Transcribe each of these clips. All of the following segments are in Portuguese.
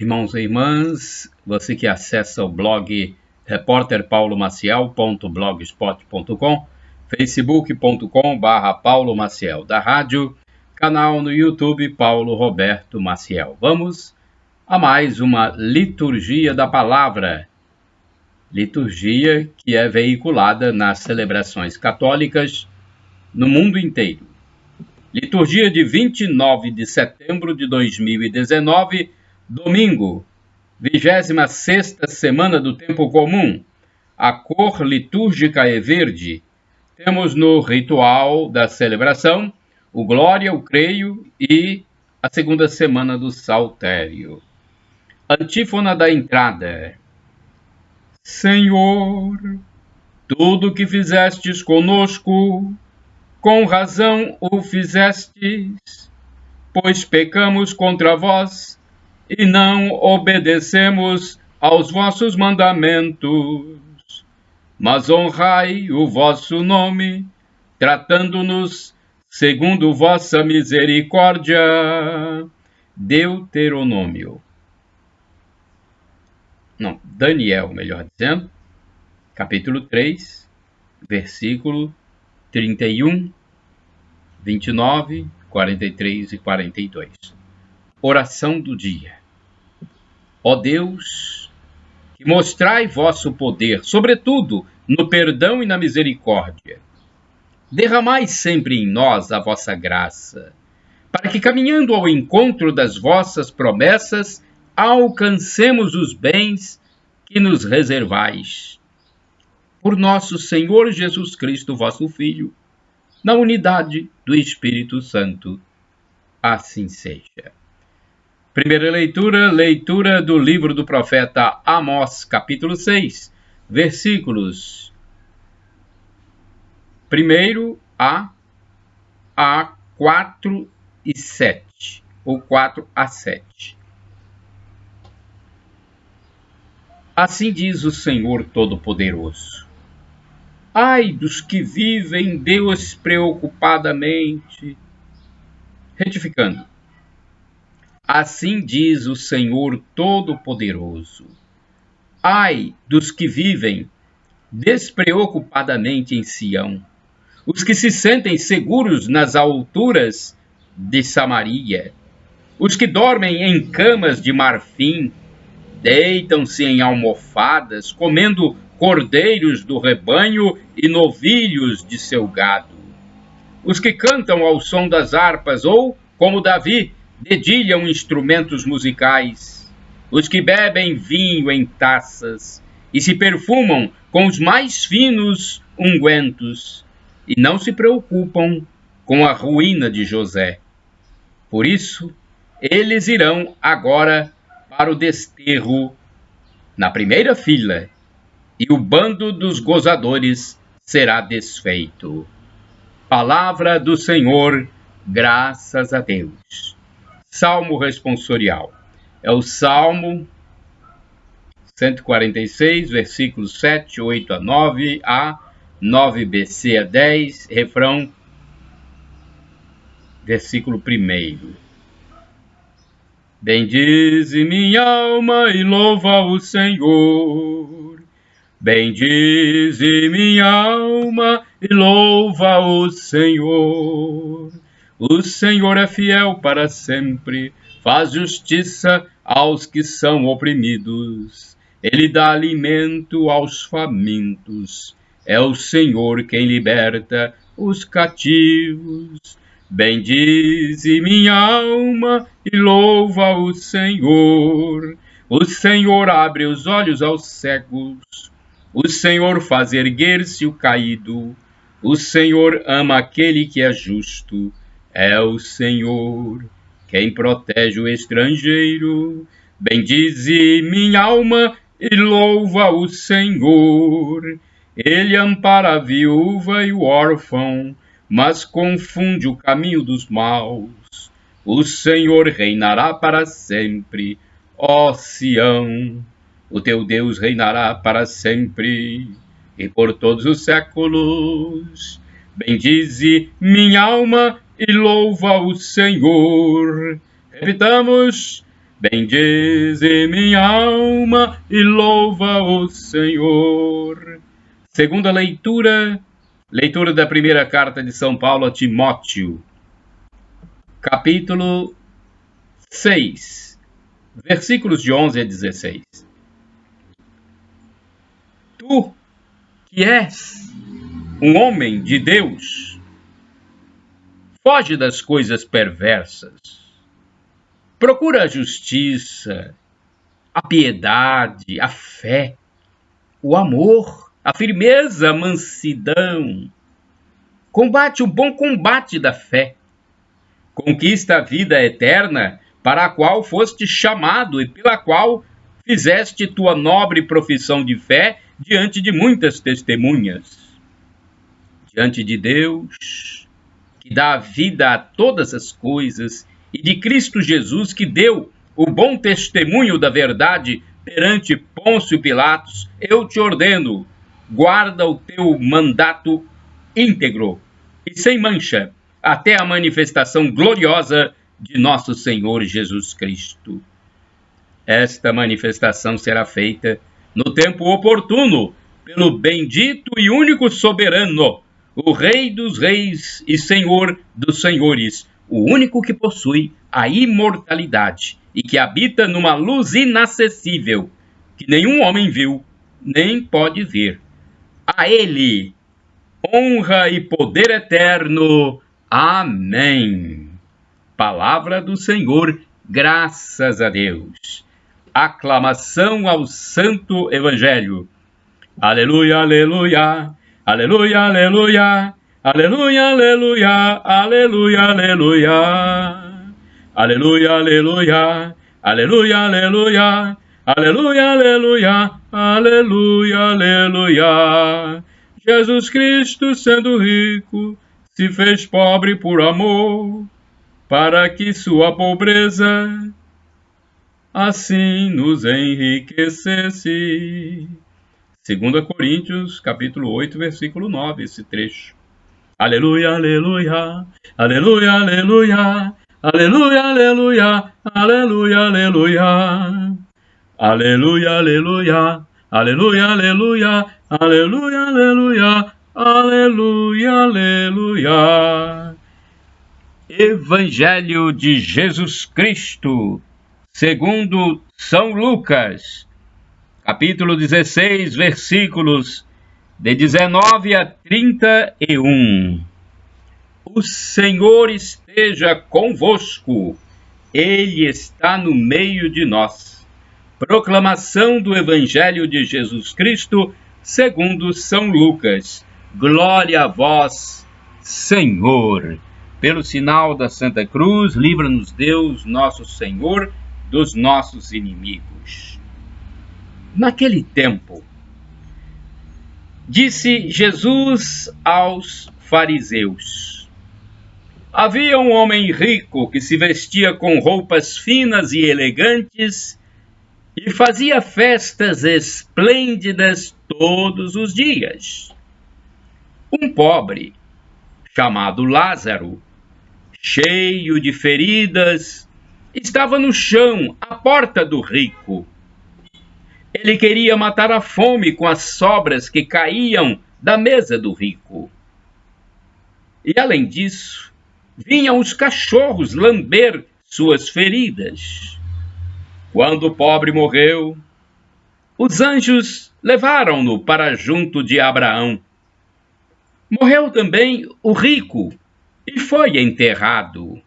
Irmãos e irmãs, você que acessa o blog repórterpaulomaciel.blogspot.com, facebook.com/Paulo Maciel, da rádio, canal no YouTube Paulo Roberto Maciel. Vamos a mais uma liturgia da palavra, liturgia que é veiculada nas celebrações católicas no mundo inteiro. Liturgia de 29 de setembro de 2019, domingo, 26ª semana do tempo comum. A cor litúrgica é verde. Temos no ritual da celebração o Glória, o Creio e a segunda semana do Saltério. Antífona da entrada. Senhor, tudo que fizestes conosco, com razão o fizestes, pois pecamos contra vós e não obedecemos aos vossos mandamentos. Mas honrai o vosso nome, tratando-nos segundo vossa misericórdia. Daniel, melhor dizendo, capítulo 3, versículo 31, 29, 43 e 42. Oração do dia. Ó Deus, que mostrai vosso poder, sobretudo no perdão e na misericórdia, derramai sempre em nós a vossa graça, para que, caminhando ao encontro das vossas promessas, alcancemos os bens que nos reservais. Por nosso Senhor Jesus Cristo, vosso Filho, na unidade do Espírito Santo. Assim seja. Primeira leitura do livro do profeta Amós, capítulo 6, versículos 1 a 4 e 7, ou 4 a 7. Assim diz o Senhor Todo-Poderoso: ai dos que vivem despreocupadamente. Retificando. Assim diz o Senhor Todo-Poderoso: ai dos que vivem despreocupadamente em Sião, os que se sentem seguros nas alturas de Samaria, os que dormem em camas de marfim, deitam-se em almofadas, comendo cordeiros do rebanho e novilhos de seu gado. Os que cantam ao som das harpas ou, como Davi, dedilham instrumentos musicais. Os que bebem vinho em taças e se perfumam com os mais finos ungüentos e não se preocupam com a ruína de José. Por isso, eles irão agora para o desterro na primeira fila, e o bando dos gozadores será desfeito. Palavra do Senhor, graças a Deus. Salmo responsorial. É o Salmo 146, versículos 7, 8 a 9a, 9bc a 10, refrão, versículo 1. Bendize minha alma e louva o Senhor. Bendize minha alma e louva o Senhor. O Senhor é fiel para sempre, faz justiça aos que são oprimidos. Ele dá alimento aos famintos. É o Senhor quem liberta os cativos. Bendize minha alma e louva o Senhor. O Senhor abre os olhos aos cegos. O Senhor faz erguer-se o caído. O Senhor ama aquele que é justo. É o Senhor quem protege o estrangeiro. Bendize minha alma e louva o Senhor. Ele ampara a viúva e o órfão, mas confunde o caminho dos maus. O Senhor reinará para sempre, ó Sião. O teu Deus reinará para sempre e por todos os séculos. Bendize minha alma e louva o Senhor. Repitamos: Bendize minha alma e louva o Senhor. Segunda leitura da primeira carta de São Paulo a Timóteo, capítulo 6, versículos de 11 a 16. Tu, que és um homem de Deus, foge das coisas perversas. Procura a justiça, a piedade, a fé, o amor, a firmeza, a mansidão. Combate o bom combate da fé. Conquista a vida eterna para a qual foste chamado e pela qual fizeste tua nobre profissão de fé diante de muitas testemunhas. Diante de Deus, que dá vida a todas as coisas, e de Cristo Jesus, que deu o bom testemunho da verdade perante Pôncio Pilatos, eu te ordeno, guarda o teu mandato íntegro e sem mancha, até a manifestação gloriosa de nosso Senhor Jesus Cristo. Esta manifestação será feita no tempo oportuno, pelo bendito e único soberano, o Rei dos reis e Senhor dos senhores, o único que possui a imortalidade e que habita numa luz inacessível, que nenhum homem viu, nem pode ver. A Ele, honra e poder eterno. Amém. Palavra do Senhor, graças a Deus. Aclamação ao Santo Evangelho. Aleluia, aleluia, aleluia, aleluia, aleluia, aleluia, aleluia, aleluia. Aleluia, aleluia, aleluia, aleluia, aleluia, aleluia, aleluia, aleluia. Jesus Cristo, sendo rico, se fez pobre por amor, para que sua pobreza assim nos enriquecesse. 2 Coríntios, capítulo 8, versículo 9, esse trecho. Aleluia, aleluia, aleluia, aleluia, aleluia, aleluia, aleluia, aleluia. Aleluia, aleluia, aleluia, aleluia, aleluia, aleluia, aleluia, aleluia. Evangelho de Jesus Cristo, segundo São Lucas, capítulo 16, versículos de 19 a 31. O Senhor esteja convosco, Ele está no meio de nós. Proclamação do Evangelho de Jesus Cristo, segundo São Lucas. Glória a vós, Senhor. Pelo sinal da Santa Cruz, livra-nos Deus, nosso Senhor, dos nossos inimigos. Naquele tempo, disse Jesus aos fariseus: havia um homem rico que se vestia com roupas finas e elegantes e fazia festas esplêndidas todos os dias. Um pobre, chamado Lázaro, cheio de feridas, estava no chão, à porta do rico. Ele queria matar a fome com as sobras que caíam da mesa do rico. E, além disso, vinham os cachorros lamber suas feridas. Quando o pobre morreu, os anjos levaram-no para junto de Abraão. Morreu também o rico e foi enterrado.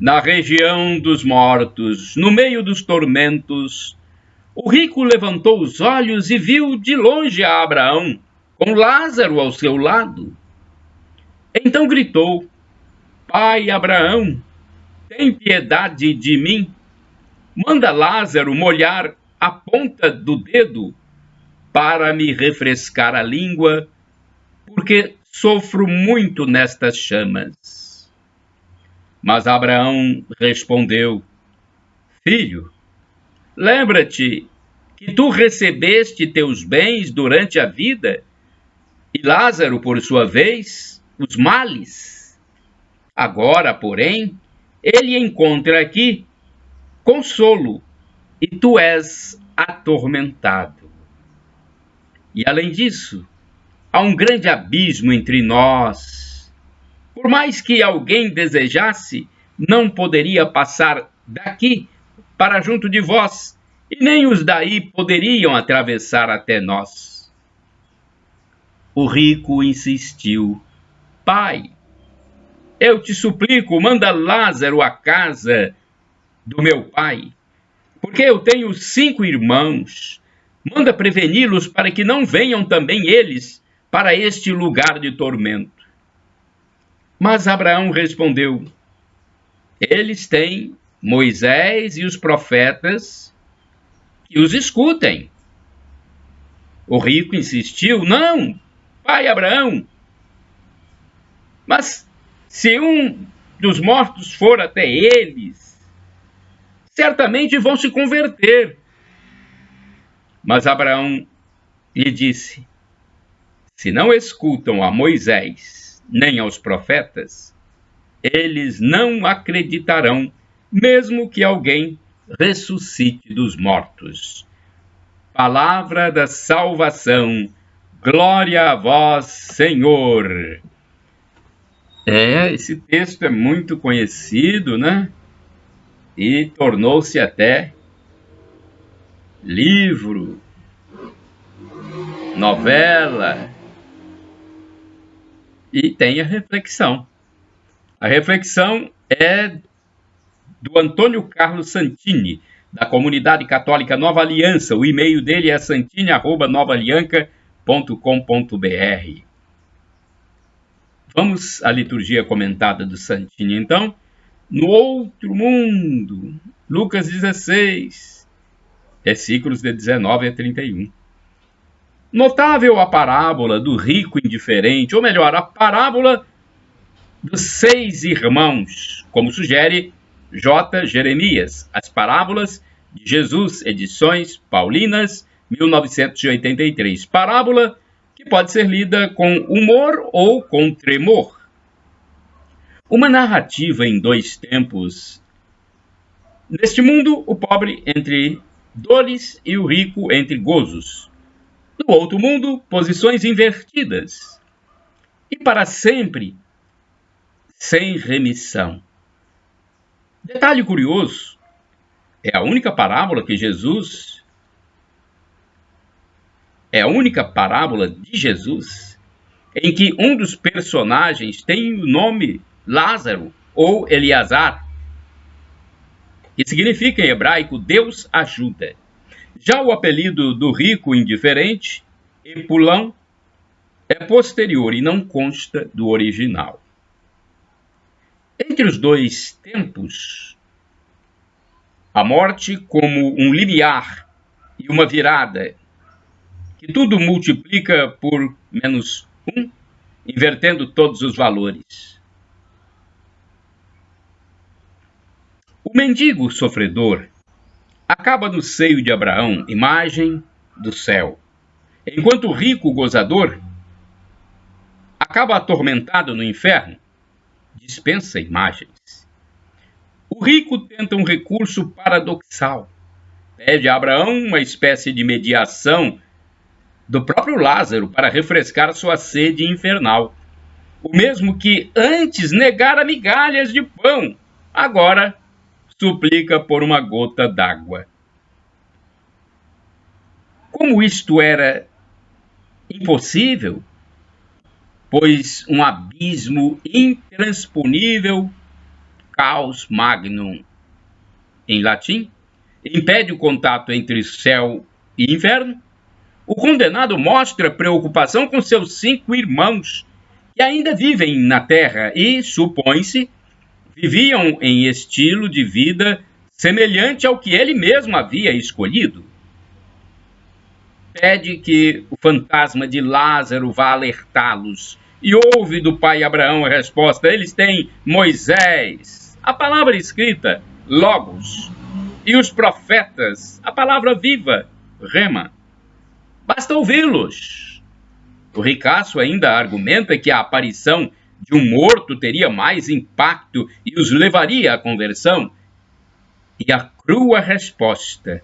Na região dos mortos, no meio dos tormentos, o rico levantou os olhos e viu de longe a Abraão, com Lázaro ao seu lado. Então gritou: Pai Abraão, tem piedade de mim. Manda Lázaro molhar a ponta do dedo para me refrescar a língua, porque sofro muito nestas chamas. Mas Abraão respondeu: Filho, lembra-te que tu recebeste teus bens durante a vida, e Lázaro, por sua vez, os males. Agora, porém, ele encontra aqui, consolo, e tu és atormentado. E além disso, há um grande abismo entre nós. Por mais que alguém desejasse, não poderia passar daqui para junto de vós, e nem os daí poderiam atravessar até nós. O rico insistiu: Pai, eu te suplico, manda Lázaro à casa do meu pai, porque eu tenho 5 irmãos. Manda preveni-los para que não venham também eles para este lugar de tormento. Mas Abraão respondeu: eles têm Moisés e os profetas, que os escutem. O rico insistiu: não, pai Abraão, mas se um dos mortos for até eles, certamente vão se converter. Mas Abraão lhe disse: se não escutam a Moisés nem aos profetas, eles não acreditarão, mesmo que alguém ressuscite dos mortos. Palavra da salvação, glória a vós, Senhor. Esse texto é muito conhecido, né? E tornou-se até livro, novela, e tem a reflexão. A reflexão é do Antônio Carlos Santini, da Comunidade Católica Nova Aliança. O e-mail dele é santini@novaalianca.com.br. Vamos à liturgia comentada do Santini, então. No outro mundo, Lucas 16, versículos de 19 a 31. Notável a parábola do rico indiferente, ou melhor, a parábola dos 6 irmãos, como sugere J. Jeremias, As Parábolas de Jesus, edições Paulinas, 1983. Parábola que pode ser lida com humor ou com tremor. Uma narrativa em 2 tempos. Neste mundo, o pobre entre dores e o rico entre gozos. No outro mundo, posições invertidas. E para sempre, sem remissão. Detalhe curioso, é a única parábola de Jesus em que um dos personagens tem o nome Lázaro ou Eleazar, que significa em hebraico Deus ajuda. Já o apelido do rico indiferente, Epulão, é posterior e não consta do original. Entre os 2 tempos, a morte como um limiar e uma virada, que tudo multiplica por -1, invertendo todos os valores. O mendigo sofredor acaba no seio de Abraão, imagem do céu, enquanto o rico gozador acaba atormentado no inferno, dispensa imagens. O rico tenta um recurso paradoxal, pede a Abraão uma espécie de mediação do próprio Lázaro para refrescar sua sede infernal. O mesmo que antes negara migalhas de pão, agora suplica por uma gota d'água. Como isto era impossível, pois um abismo intransponível, caos magnum em latim, impede o contato entre céu e inferno, o condenado mostra preocupação com seus 5 irmãos, que ainda vivem na terra e, supõe-se, viviam em estilo de vida semelhante ao que ele mesmo havia escolhido. Pede que o fantasma de Lázaro vá alertá-los, e ouve do pai Abraão a resposta: eles têm Moisés, a palavra escrita, Logos, e os profetas, a palavra viva, Rema. Basta ouvi-los. O ricaço ainda argumenta que a aparição de um morto teria mais impacto e os levaria à conversão. E a crua resposta: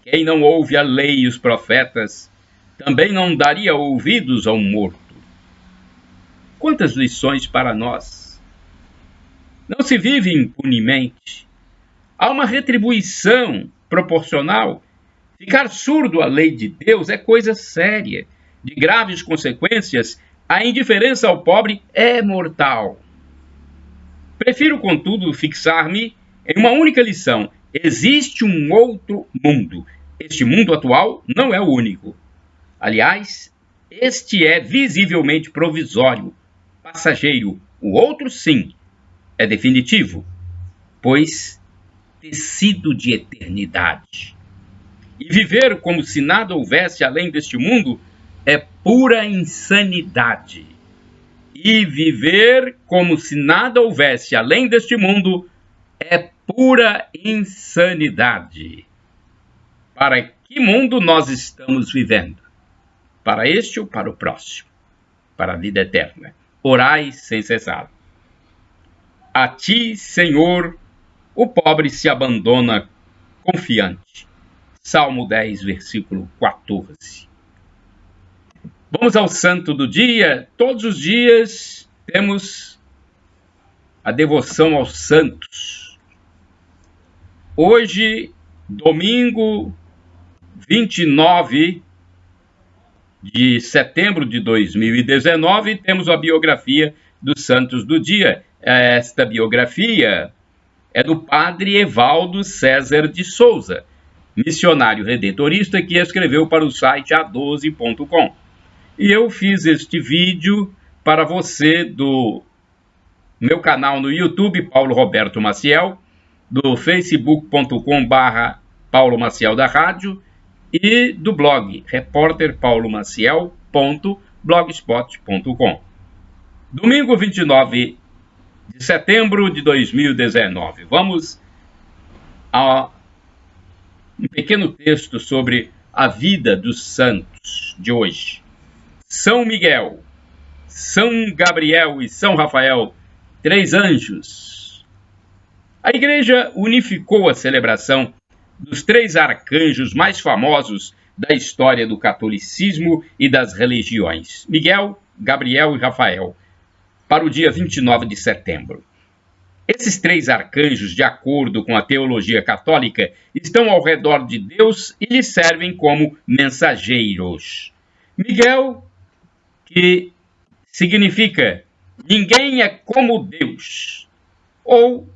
quem não ouve a lei e os profetas, também não daria ouvidos ao morto. Quantas lições para nós! Não se vive impunemente. Há uma retribuição proporcional. Ficar surdo à lei de Deus é coisa séria, de graves consequências. A indiferença ao pobre é mortal. Prefiro, contudo, fixar-me em uma única lição: existe um outro mundo. Este mundo atual não é o único. Aliás, este é visivelmente provisório, passageiro. O outro, sim, é definitivo, pois tecido de eternidade. E viver como se nada houvesse além deste mundo é pura insanidade. E viver como se nada houvesse além deste mundo é pura insanidade. Para que mundo nós estamos vivendo? Para este ou para o próximo? Para a vida eterna. Orai sem cessar. A ti, Senhor, o pobre se abandona confiante. Salmo 10, versículo 14. Vamos ao santo do dia. Todos os dias temos a devoção aos santos. Hoje, domingo 29 de setembro de 2019, temos a biografia dos santos do dia. Esta biografia é do padre Evaldo César de Souza, missionário redentorista que escreveu para o site a12.com. E eu fiz este vídeo para você do meu canal no YouTube, Paulo Roberto Maciel, do facebook.com/Paulo Maciel da Rádio e do blog repórterpaulomaciel.blogspot.com. Domingo 29 de setembro de 2019. Vamos a um pequeno texto sobre a vida dos santos de hoje. São Miguel, São Gabriel e São Rafael, 3 anjos. A Igreja unificou a celebração dos 3 arcanjos mais famosos da história do catolicismo e das religiões, Miguel, Gabriel e Rafael, para o dia 29 de setembro. Esses 3 arcanjos, de acordo com a teologia católica, estão ao redor de Deus e lhe servem como mensageiros. Miguel, que significa ninguém é como Deus, ou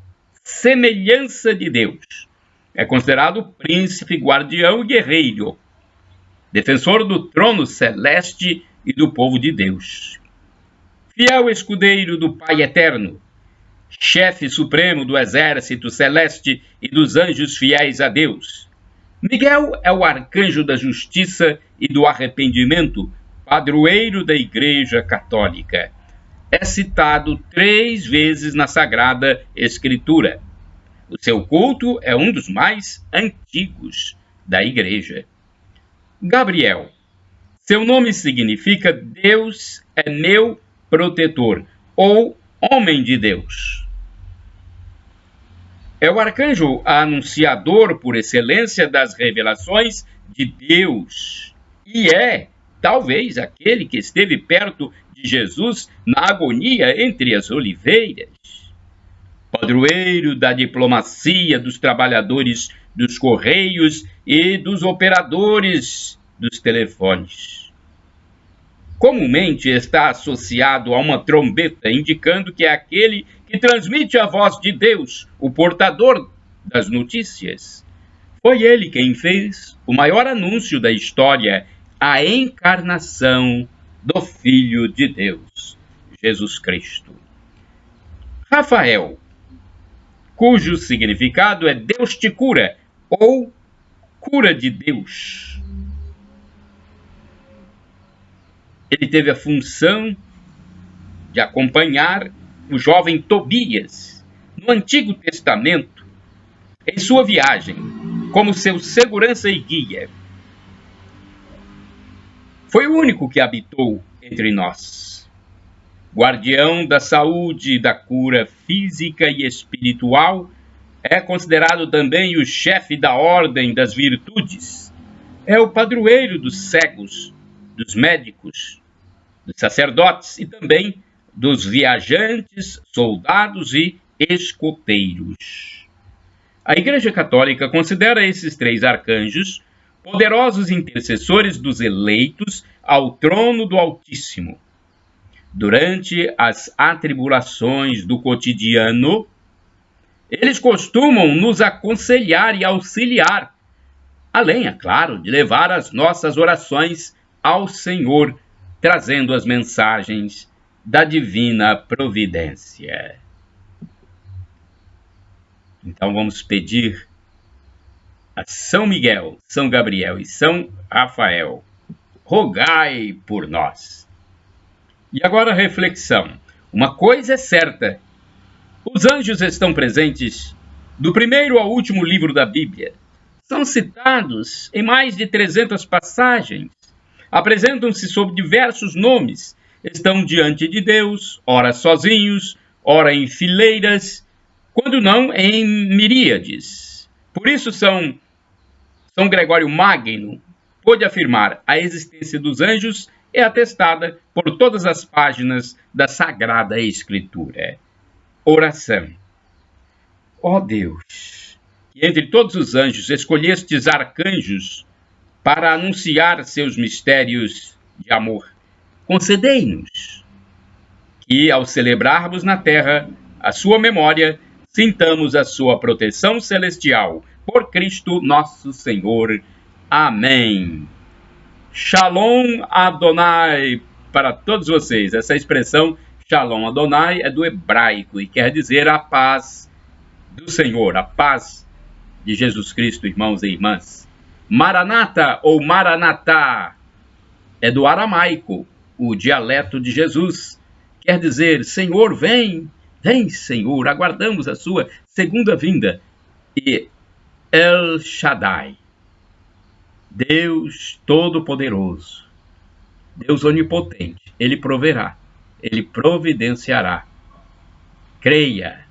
semelhança de Deus, é considerado príncipe, guardião e guerreiro, defensor do trono celeste e do povo de Deus. Fiel escudeiro do Pai eterno, chefe supremo do exército celeste e dos anjos fiéis a Deus. Miguel é o arcanjo da justiça e do arrependimento, padroeiro da Igreja Católica. É citado 3 vezes na Sagrada Escritura. O seu culto é um dos mais antigos da Igreja. Gabriel. Seu nome significa Deus é meu protetor, ou homem de Deus. É o arcanjo anunciador por excelência das revelações de Deus e é, talvez, aquele que esteve perto de Jesus na agonia entre as oliveiras. Padroeiro da diplomacia, dos trabalhadores dos correios e dos operadores dos telefones. Comumente está associado a uma trombeta, indicando que é aquele que transmite a voz de Deus, o portador das notícias. Foi ele quem fez o maior anúncio da história, a encarnação do Filho de Deus, Jesus Cristo. Rafael, cujo significado é Deus te cura, ou cura de Deus. Ele teve a função de acompanhar o jovem Tobias no Antigo Testamento em sua viagem, como seu segurança e guia. Foi o único que habitou entre nós, guardião da saúde e da cura física e espiritual, É considerado também o chefe da ordem das virtudes. É o padroeiro dos cegos, dos médicos, dos sacerdotes e também dos viajantes, soldados e escoteiros. A Igreja Católica considera esses três arcanjos poderosos intercessores dos eleitos ao trono do Altíssimo. Durante as atribulações do cotidiano, eles costumam nos aconselhar e auxiliar, além, é claro, de levar as nossas orações ao Senhor, trazendo as mensagens da divina providência. Então vamos pedir a São Miguel, São Gabriel e São Rafael, rogai por nós. E agora a reflexão. Uma coisa é certa: os anjos estão presentes do primeiro ao último livro da Bíblia. São citados em mais de 300 passagens. Apresentam-se sob diversos nomes. Estão diante de Deus, ora sozinhos, ora em fileiras, quando não em miríades. Por isso São Gregório Magno pôde afirmar: a existência dos anjos é atestada por todas as páginas da Sagrada Escritura. Oração. Ó Deus, que entre todos os anjos escolhestes arcanjos para anunciar seus mistérios de amor, concedei-nos que, ao celebrarmos na terra a sua memória, sintamos a sua proteção celestial. Por Cristo nosso Senhor. Amém. Shalom Adonai para todos vocês. Essa expressão Shalom Adonai é do hebraico e quer dizer a paz do Senhor, a paz de Jesus Cristo, irmãos e irmãs. Maranata ou Maranatá é do aramaico, o dialeto de Jesus. Quer dizer: Senhor, vem, vem, Senhor, aguardamos a sua segunda vinda. E El Shaddai, Deus Todo-Poderoso, Deus Onipotente, Ele proverá, Ele providenciará. Creia,